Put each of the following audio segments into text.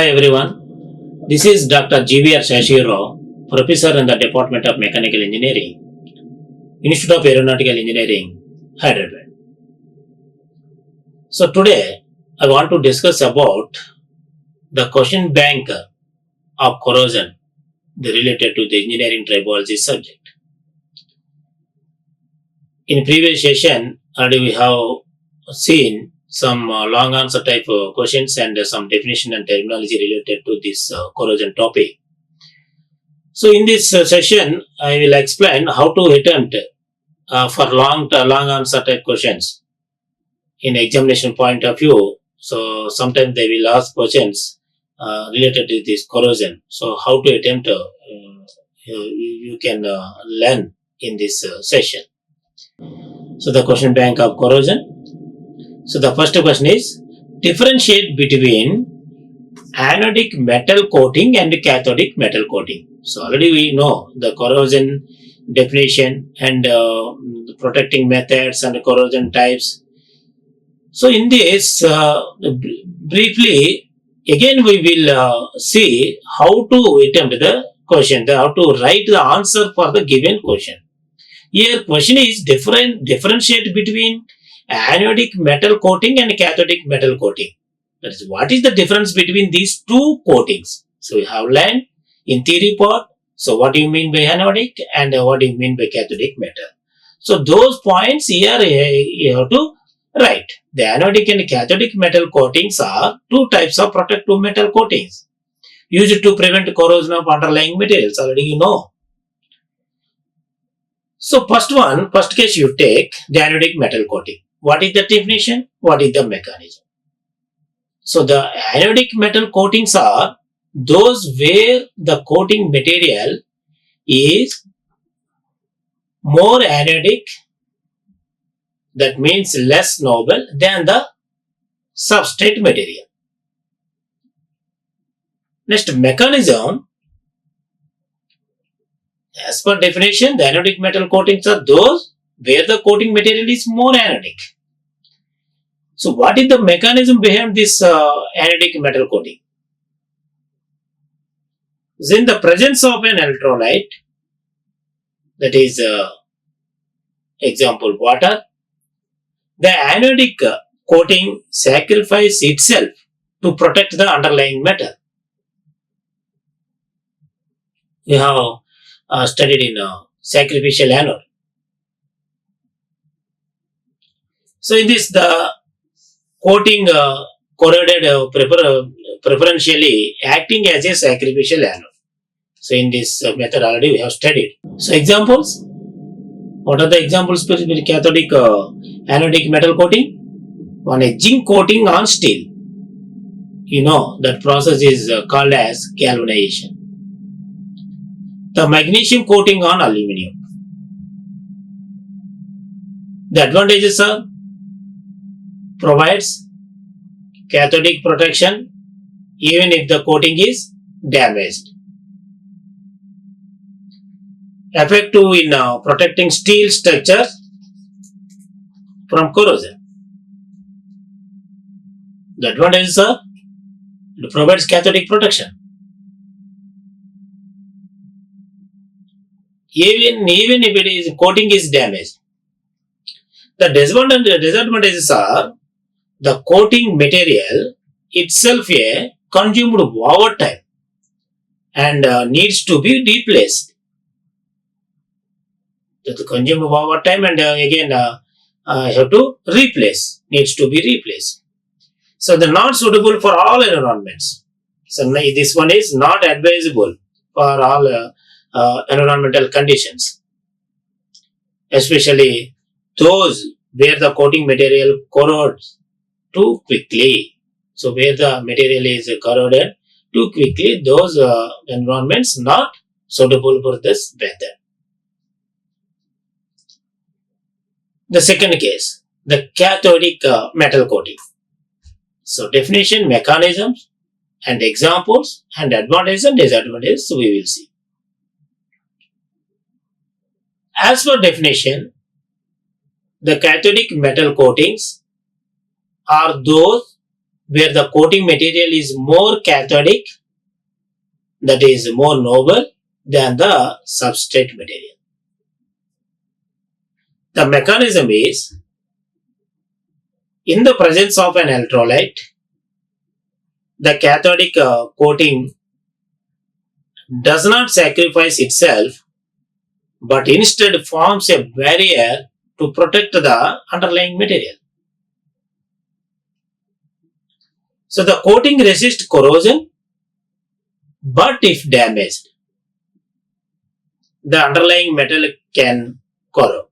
Hi everyone, this is Dr. GVR Seshagiri Rao, Professor in the Department of Mechanical Engineering, Institute of Aeronautical Engineering, Hyderabad. So today I want to discuss about the question bank of corrosion related to the engineering tribology subject. In previous session already we have seen some long answer type questions and some definition and terminology related to this corrosion topic. So in this session, I will explain how to attempt for long answer type questions in examination point of view. So sometimes they will ask questions related to this corrosion. So how to attempt you can learn in this session. So the question bank of corrosion. So the first question is, differentiate between anodic metal coating and cathodic metal coating. So already we know the corrosion definition and the protecting methods and corrosion types. So in this briefly again we will see how to attempt the question, how to write the answer for the given question. Here question is differentiate between anodic metal coating and cathodic metal coating. That is, what is the difference between these two coatings? So we have learned in theory part. So what do you mean by anodic and what do you mean by cathodic metal? So those points here you have to write. The anodic and cathodic metal coatings are two types of protective metal coatings used to prevent corrosion of underlying materials. Already you know. So first case you take the anodic metal coating. What is the definition? What is the mechanism? So the anodic metal coatings are those where the coating material is more anodic, that means less noble than the substrate material. Next, mechanism. As per definition, the anodic metal coatings are those where the coating material is more anodic. So what is the mechanism behind this anodic metal coating? So in the presence of an electrolyte, that is example water, the anodic coating sacrifices itself to protect the underlying metal. We have studied in sacrificial anode. So in this, the coating corroded preferentially acting as a sacrificial anode. So in this method already we have studied. So examples. What are the examples with cathodic anodic metal coating? One is zinc coating on steel. You know that process is called as galvanization. The magnesium coating on aluminium. The advantages are provides cathodic protection even if the coating is damaged. Effective in protecting steel structures from corrosion. The advantages are it provides cathodic protection. Even if it is coating is damaged. The disadvantages are the coating material itself consumed over time and needs to be replaced. That consumed over time and again have to needs to be replaced. So the not suitable for all environments. So this one is not advisable for all environmental conditions, especially those where the coating material corrodes too quickly. So where the material is corroded too quickly, those environments not suitable for this method. The second case, the cathodic metal coating. So definition, mechanisms and examples and advantages and disadvantages we will see. As per definition, the cathodic metal coatings are those where the coating material is more cathodic, that is more noble than the substrate material. The mechanism is, in the presence of an electrolyte, the cathodic coating does not sacrifice itself, but instead forms a barrier to protect the underlying material. So the coating resists corrosion, but if damaged, the underlying metal can corrode.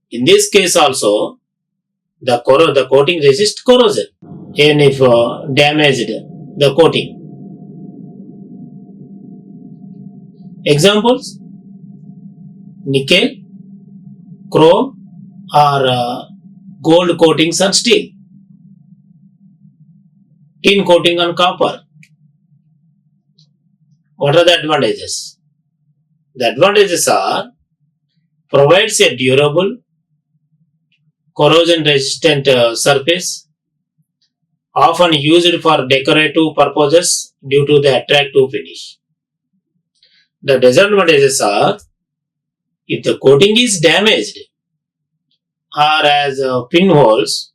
In this case also, the coating resists corrosion, even if damaged the coating. Examples: nickel, chrome, or gold coatings on steel, tin coating on copper. What are the advantages? The advantages are: provides a durable, corrosion resistant surface, often used for decorative purposes due to the attractive finish. The disadvantages are: if the coating is damaged or has pinholes,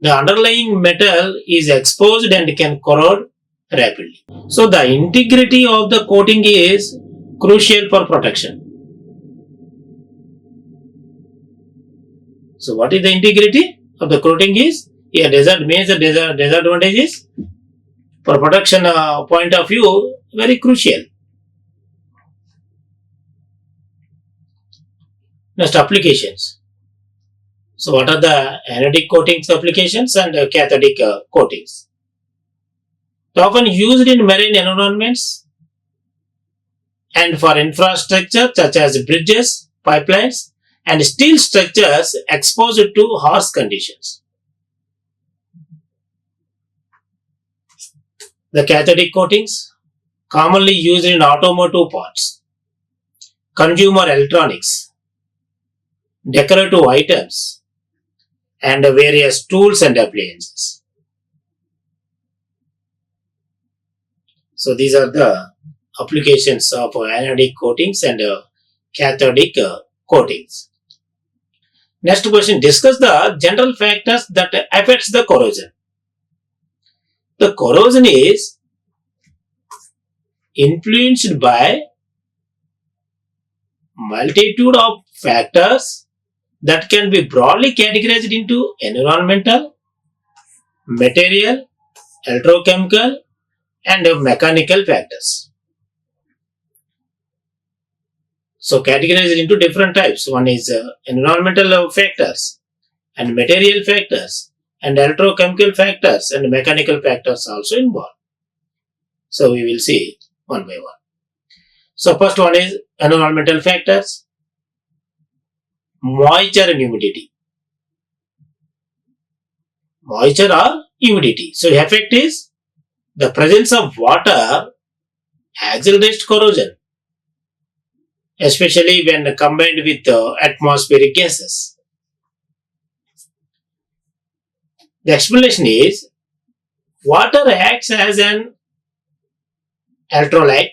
the underlying metal is exposed and can corrode rapidly. So the integrity of the coating is crucial for protection. So what is the integrity of the coating is? Here disadvantages for protection point of view, very crucial. Next, applications. So what are the anodic coatings applications and cathodic coatings? They are often used in marine environments and for infrastructure such as bridges, pipelines, and steel structures exposed to harsh conditions. The cathodic coatings, commonly used in automotive parts, consumer electronics, decorative items, and various tools and appliances. So these are the applications of anodic coatings and cathodic coatings. Next question: discuss the general factors that affects the corrosion. The corrosion is influenced by multitude of factors that can be broadly categorized into environmental, material, electrochemical, and mechanical factors. So categorized into different types. One is environmental factors and material factors and electrochemical factors and mechanical factors also involved. So we will see one by one. So first one is environmental factors. Moisture and humidity. Moisture or humidity. So effect is the presence of water accelerates corrosion, especially when combined with atmospheric gases. The explanation is water acts as an electrolyte,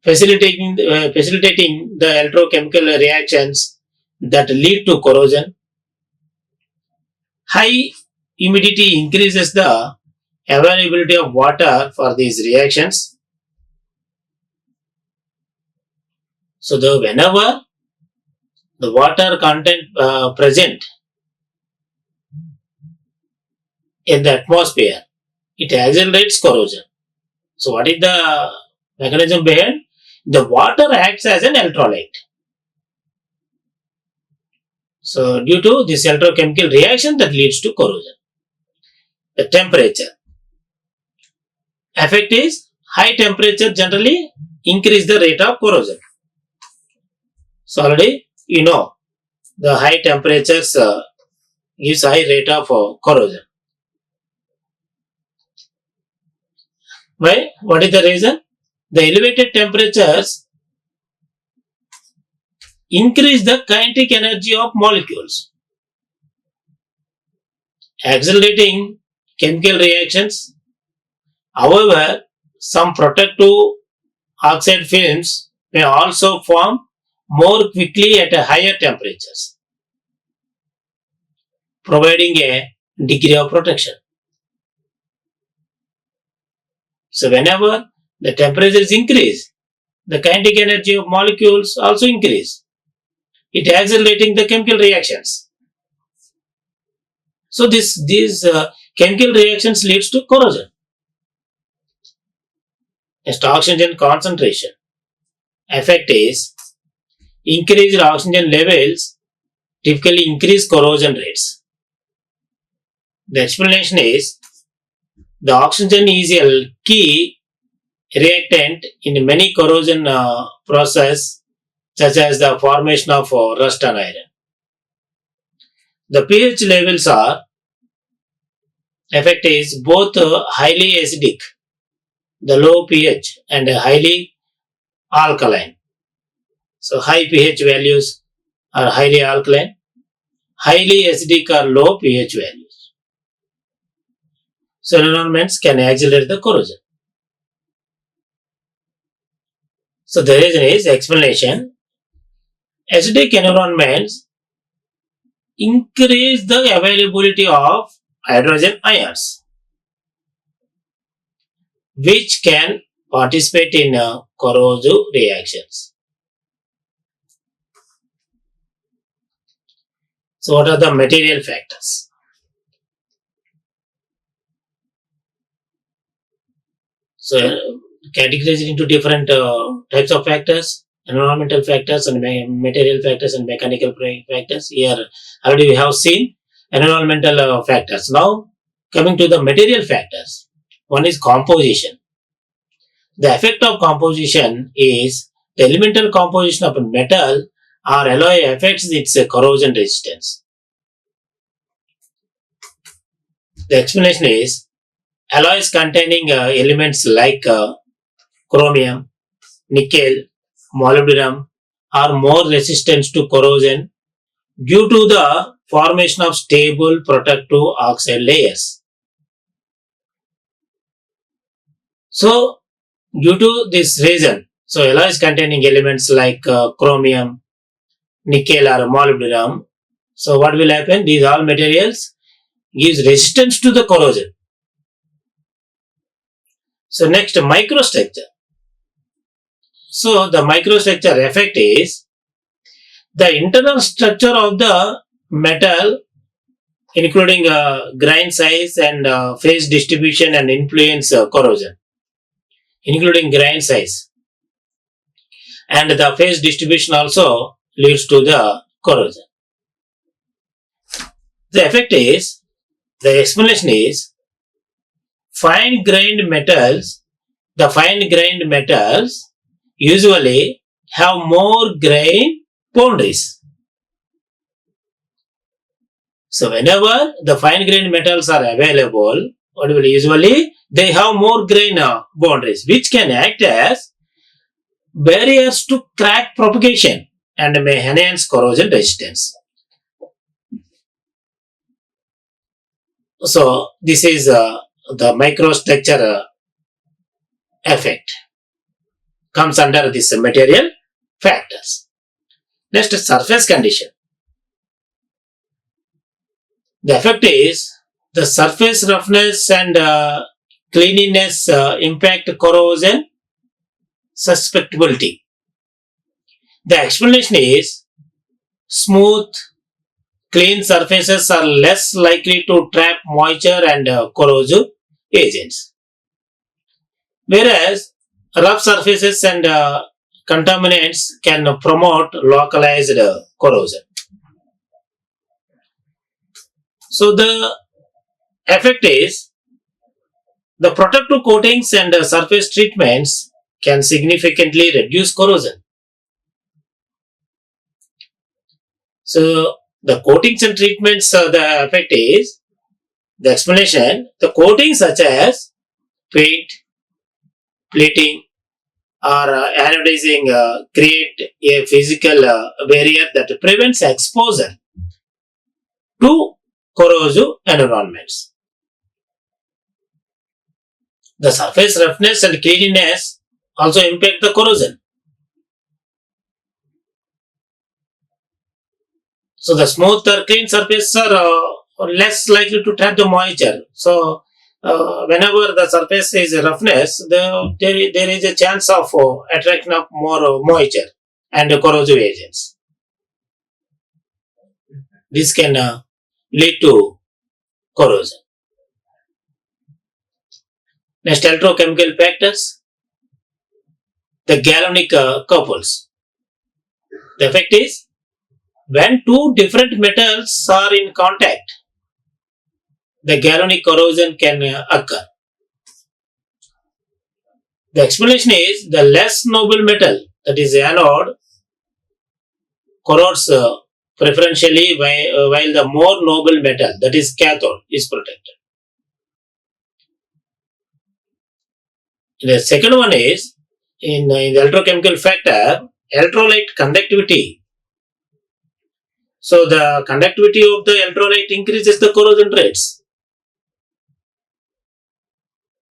facilitating the electrochemical reactions that lead to corrosion. High humidity increases the availability of water for these reactions. So whenever the water content present in the atmosphere, it accelerates corrosion. So what is the mechanism behind? The water acts as an electrolyte. So due to this electrochemical reaction that leads to corrosion. The temperature. Effect is high temperature generally increase the rate of corrosion. So already you know the high temperatures gives high rate of corrosion. Why? What is the reason? The elevated temperatures increase the kinetic energy of molecules. accelerating chemical reactions. However, some protective oxide films may also form more quickly at a higher temperatures, providing a degree of protection. So whenever the temperatures increase, the kinetic energy of molecules also increase. It accelerating the chemical reactions. So these chemical reactions leads to corrosion. Next, oxygen concentration. Effect is increased oxygen levels typically increase corrosion rates. The explanation is the oxygen is a key reactant in many corrosion process such as the formation of rust and iron. The pH levels are effect is both highly acidic, the low pH, and highly alkaline. So high pH values are highly alkaline, highly acidic or low pH values. So environments can accelerate the corrosion. So the reason is explanation. Acidic environments increase the availability of hydrogen ions, which can participate in corrosive reactions. So what are the material factors? So categorized into different types of factors: environmental factors and material factors and mechanical factors. Here already we have seen environmental factors. Now coming to the material factors. One is composition. The effect of composition is the elemental composition of a metal or alloy affects its corrosion resistance. The explanation is alloys containing elements like chromium, nickel, molybdenum are more resistant to corrosion due to the formation of stable protective oxide layers. So, due to this reason, so alloys containing elements like chromium, nickel or molybdenum, so what will happen? These all materials gives resistance to the corrosion. So next, microstructure. So the microstructure effect is the internal structure of the metal, including grain size and phase distribution and influence corrosion, including grain size. And the phase distribution also leads to the corrosion. The effect is, the explanation is, the fine grained metals usually have more grain boundaries. So whenever the fine grained metals are available, what will usually they have more grain boundaries, which can act as barriers to crack propagation and may enhance corrosion resistance. So this is the microstructure effect comes under this material factors. Next, surface condition. The effect is the surface roughness and cleanliness impact corrosion susceptibility. The explanation is smooth, clean surfaces are less likely to trap moisture and corrosive agents, whereas rough surfaces and contaminants can promote localized corrosion. So the effect is the protective coatings and surface treatments can significantly reduce corrosion. So the coatings and treatments, the effect is the explanation. The coatings such as paint, plating, or anodizing create a physical barrier that prevents exposure to corrosive environments. The surface roughness and cleanliness also impact the corrosion. So the smooth or clean surfaces are less likely to trap the moisture. So whenever the surface is roughness, there is a chance of attraction of more moisture and corrosive agents. This can lead to corrosion. Next, electrochemical factors. The galvanic couples. The effect is when two different metals are in contact, the galvanic corrosion can occur. The explanation is the less noble metal, that is anode, corrodes preferentially while the more noble metal, that is cathode, is protected. The second one is in the electrochemical factor, electrolyte conductivity. So the conductivity of the electrolyte increases the corrosion rates.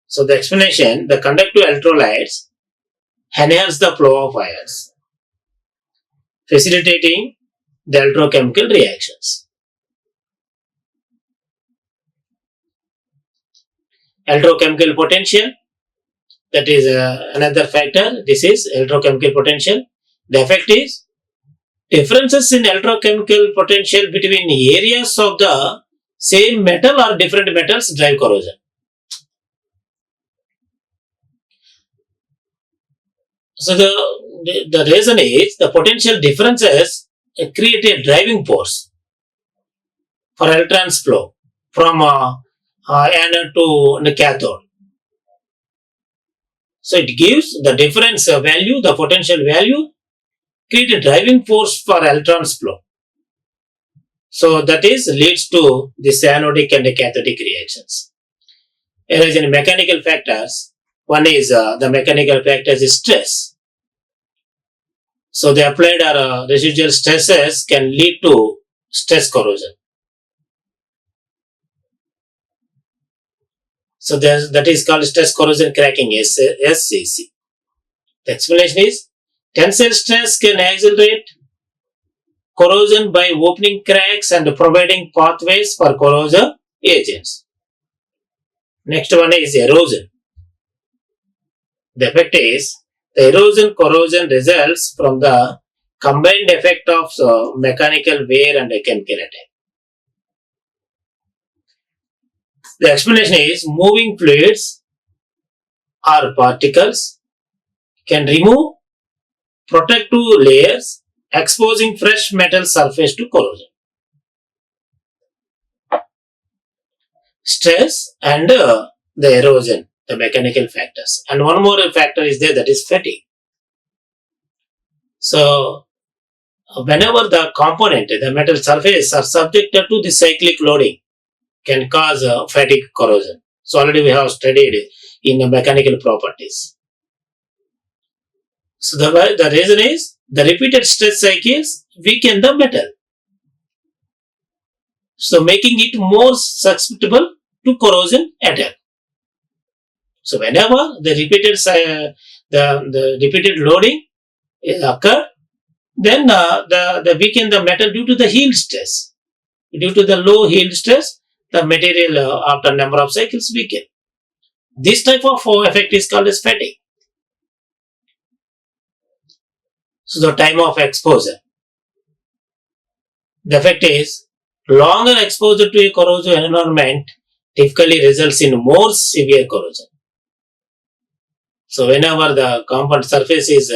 So the explanation, the conductive electrolytes enhance the flow of ions, facilitating the electrochemical reactions. Electrochemical potential, that is another factor. This is electrochemical potential. The effect is differences in electrochemical potential between areas of the same metal or different metals drive corrosion. So the reason is the potential differences create a driving force for electrons flow from anode to the cathode. So it gives the difference value, the potential value, create a driving force for electrons flow. So that is leads to the anodic and the cathodic reactions. Whereas in mechanical factors, one is the mechanical factors is stress. So the applied or residual stresses can lead to stress corrosion. So that is called stress corrosion cracking, SCC. The explanation is tensile stress can accelerate corrosion by opening cracks and providing pathways for corrosive agents. Next one is erosion. The effect is the erosion corrosion results from the combined effect of mechanical wear and chemical attack. The explanation is moving fluids or particles can remove protective layers, exposing fresh metal surface to corrosion. Stress and the erosion, the mechanical factors. And one more factor is there, that is fatigue. So, whenever the component, the metal surface are subjected to the cyclic loading, can cause fatigue corrosion. So, already we have studied in the mechanical properties. So, the reason is the repeated stress cycles weaken the metal, so making it more susceptible to corrosion attack. So whenever the repeated loading occur, then the weaken the metal due to the yield stress. Due to the low yield stress, the material after number of cycles weaken. This type of effect is called as fatigue. So the time of exposure. The effect is longer exposure to a corrosive environment typically results in more severe corrosion. So whenever the compound surface is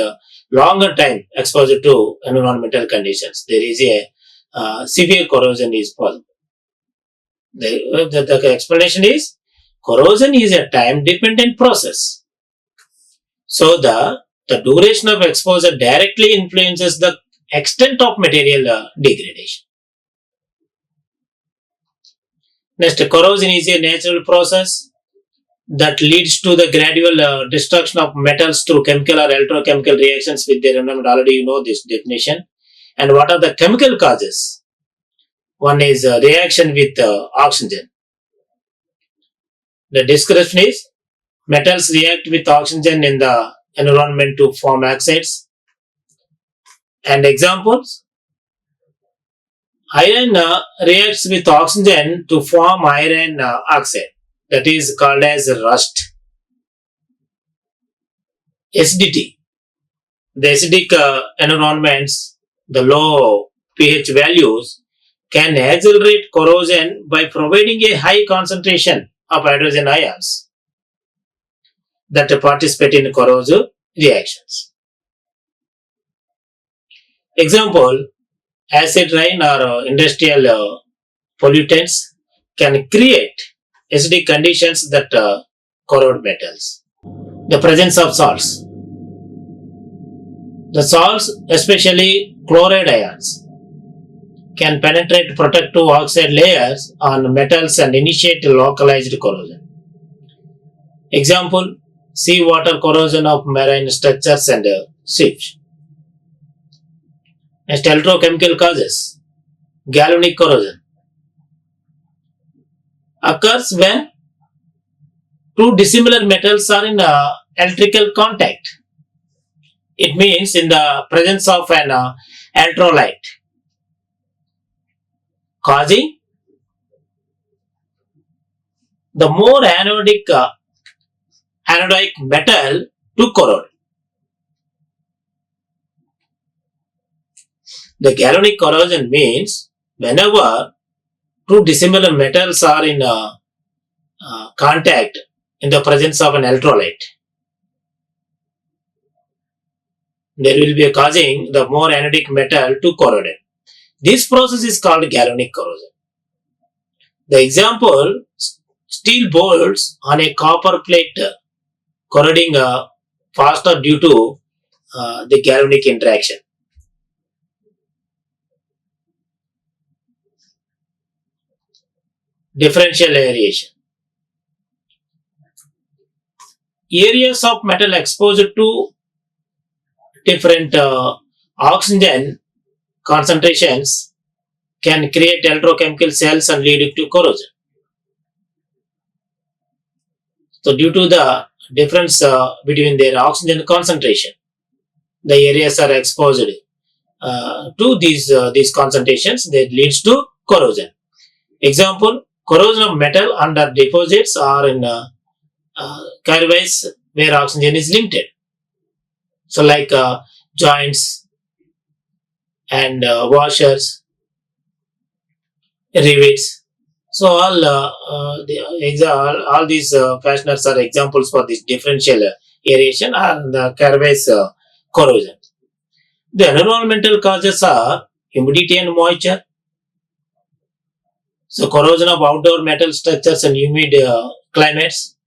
longer time exposure to environmental conditions, there is a severe corrosion is possible. The explanation is corrosion is a time dependent process. So the duration of exposure directly influences the extent of material degradation. Next, corrosion is a natural process that leads to the gradual destruction of metals through chemical or electrochemical reactions with their environment. Already you know this definition. And what are the chemical causes? One is reaction with oxygen. The description is metals react with oxygen in the environment to form oxides. And examples: iron reacts with oxygen to form iron oxide, that is called as rust. Acidity. The acidic environments, the low pH values, can accelerate corrosion by providing a high concentration of hydrogen ions that participate in corrosive reactions. Example: acid rain or industrial pollutants can create acidic conditions that corrode metals. The presence of salts. The salts, especially chloride ions, can penetrate protective oxide layers on metals and initiate localized corrosion. Example: seawater corrosion of marine structures and ships. Next, electrochemical causes. Galvanic corrosion occurs when two dissimilar metals are in electrical contact. It means in the presence of an electrolyte, causing the more anodic metal to corrode. The galvanic corrosion means whenever two dissimilar metals are in contact in the presence of an electrolyte, there will be causing the more anodic metal to corrode. This process is called galvanic corrosion. The example: steel bolts on a copper plate corroding faster due to the galvanic interaction. Differential aeration. Areas of metal exposed to different oxygen concentrations can create electrochemical cells and lead to corrosion. So due to the difference between their oxygen concentration, the areas are exposed to these concentrations that leads to corrosion. Example: corrosion of metal under deposits or in carriageways where oxygen is limited. So like joints and washers, rivets. So all these fasteners are examples for this differential aeration and the carriageways corrosion. The environmental causes are humidity and moisture. So corrosion of outdoor metal structures and humid climates.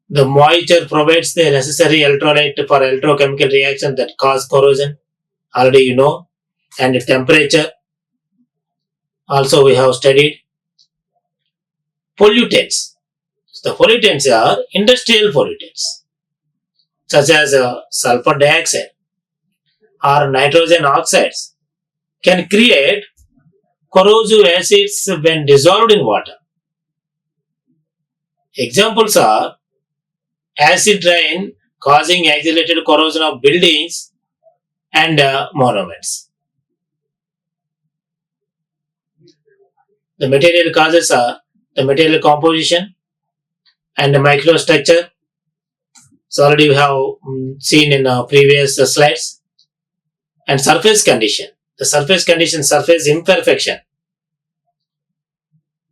The moisture provides the necessary electrolyte for electrochemical reactions that cause corrosion. Already you know. And temperature. Also we have studied. Pollutants. The pollutants are industrial pollutants such as sulfur dioxide or nitrogen oxides can create corrosive acids when dissolved in water. Examples are acid rain causing accelerated corrosion of buildings and monuments. The material causes are the material composition and the microstructure. So already we have seen in previous slides. And surface condition. The surface condition, surface imperfection,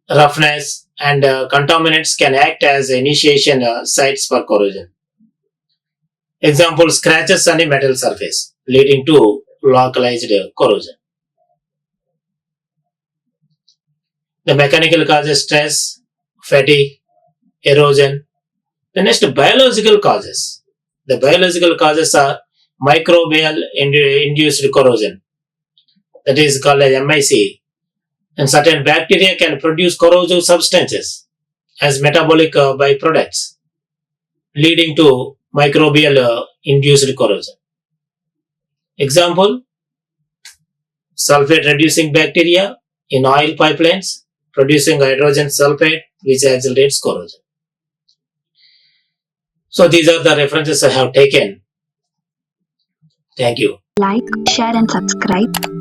roughness and contaminants can act as initiation sites for corrosion. Example: scratches on a metal surface leading to localized corrosion. The mechanical causes: stress, fatigue, erosion. The next, biological causes. The biological causes are microbial induced corrosion, that is called as MIC. And certain bacteria can produce corrosive substances as metabolic byproducts, leading to microbial induced corrosion. Example: sulfate reducing bacteria in oil pipelines, producing hydrogen sulfate, which accelerates corrosion. So these are the references I have taken. Thank you. Like, share and subscribe.